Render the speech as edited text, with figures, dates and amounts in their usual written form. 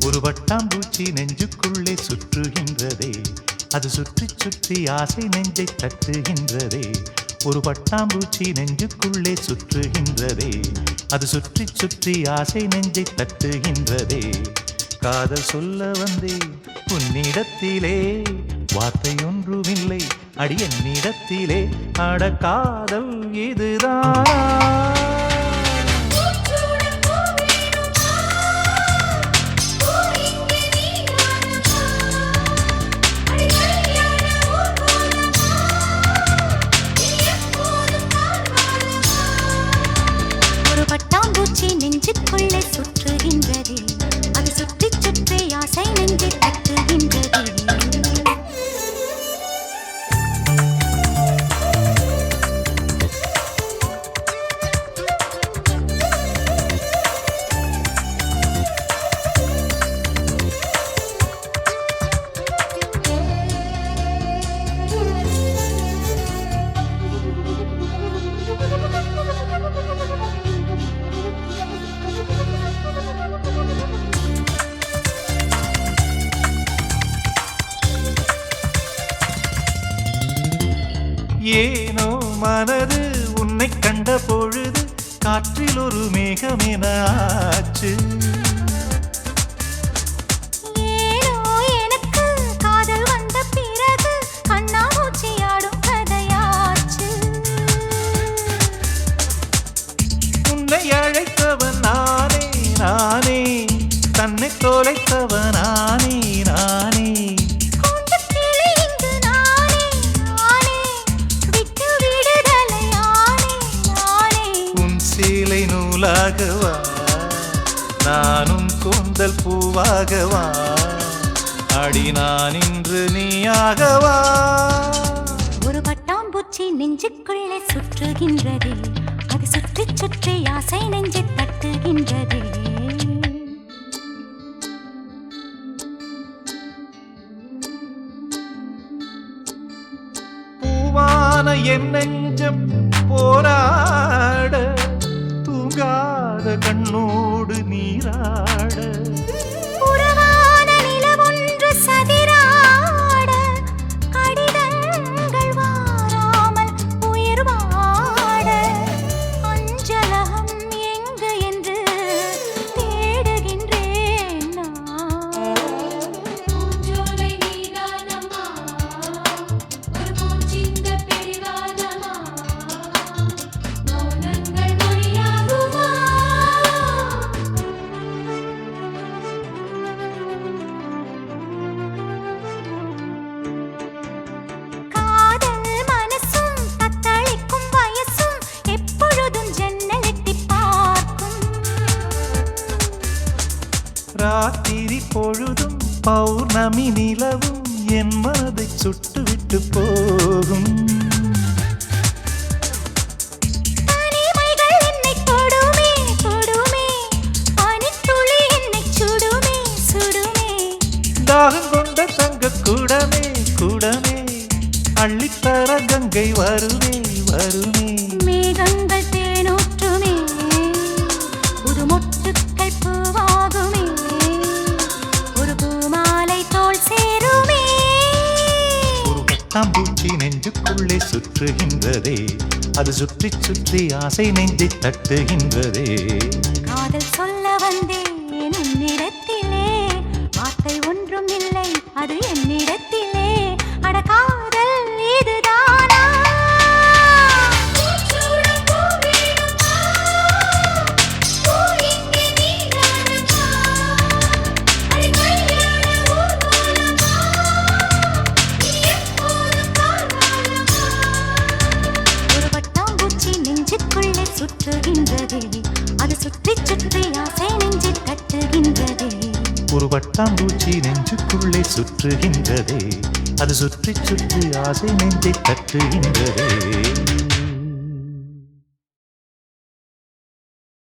ஒரு வட்டாம்பூச்சி நெஞ்சுக்குள்ளே சுற்றுகின்றதே, அது சுற்றி சுற்றி ஆசை நெஞ்சை தட்டுகின்றதே. ஒரு பட்டாம்பூச்சி நெஞ்சுக்குள்ளே சுற்றுகின்றதே, அது சுற்றி சுற்றி ஆசை நெஞ்சை தட்டுகின்றதே. காதல் சொல்ல வந்தேன் உன்னிடத்திலே, வார்த்தை ஒன்றுமில்லை அடி என்னிடத்திலே. அட காதல் இதுதான். பட்டாம்பூச்சி நெஞ்சுக்குள்ளே சுற்றுகின்றதே, அது சுற்றி சுற்றி ஆசை நெஞ்சை தட்டுகின்றதே. ஏனோ மனது உன்னை கண்ட பொழுது காற்றில் ஒரு மேகமென ஆச்சு. ஏனோ எனக்கு காதல் வந்த பிறகு கண்ணாமூச்சியாடும் கதையாச்சு. உன்னை அழைத்தவன் நானே நானே, தன்னை தொலைத்தவன் நானே நானே. சேலை நூலாகவா நானும் கூந்தல் பூவாகவா, அடி நான் இன்று நீயாகவா. ஒரு பட்டாம்பூச்சி நெஞ்சுக்குள்ளே சுற்றுகின்றதே, அது சுற்றி சுற்றி ஆசை நெஞ்சை தட்டுகின்றதே. பூவான என் நெஞ்சம் போராட, தூங்காத கண்ணோடு நீராட. உறவான நிலவொன்று சதிராட, கடிதங்கள் வாராமல் உயிர் வாட. அஞ்சலகம் எங்கு என்று தேடுகின்றேன் நான். ராத்திரி பொழுதும் பௌர்ணமி நிலவும் என் மனதை சுட்டுவிட்டு போகும். தனிமைகள் என்னை தொடுமே தொடுமே, பனித்துளி என்னை சுடுமே சுடுமே. தாகம் கொண்ட தங்க குடமே குடமே, அள்ளித்தர கங்கை வருமே வருமே. மேகங்கள் தேனூற்றுமே, புது மொட்டுக்கள் பூவாகுமே, ஒரு பூமாலை தோள் சேருமே. ஒரு பட்டாம்பூச்சி நெஞ்சுக்குள்ளே சுற்றுகின்றதே, அது சுற்றி சுற்றி ஆசை நெஞ்சை தட்டுகின்றதே. காதல் சொல்ல வந்தேன் உன்னிடத்திலே, வார்த்தை ஒன்றும் இல்லை அது என்னிடத்திலே. அட காதல் இதுதானா? ஒரு பட்டாம்பூச்சி நெஞ்சுக்குள்ளே சுற்றுகின்றதே, அது சுற்றி சுற்றி ஆசை நெஞ்சை தட்டுகின்றதே. ஒரு பட்டாம்பூச்சி நெஞ்சுக்குள்ளே சுற்றுகின்றதே, அது சுற்றி சுற்றி ஆசை நெஞ்சை தட்டுகின்றதே.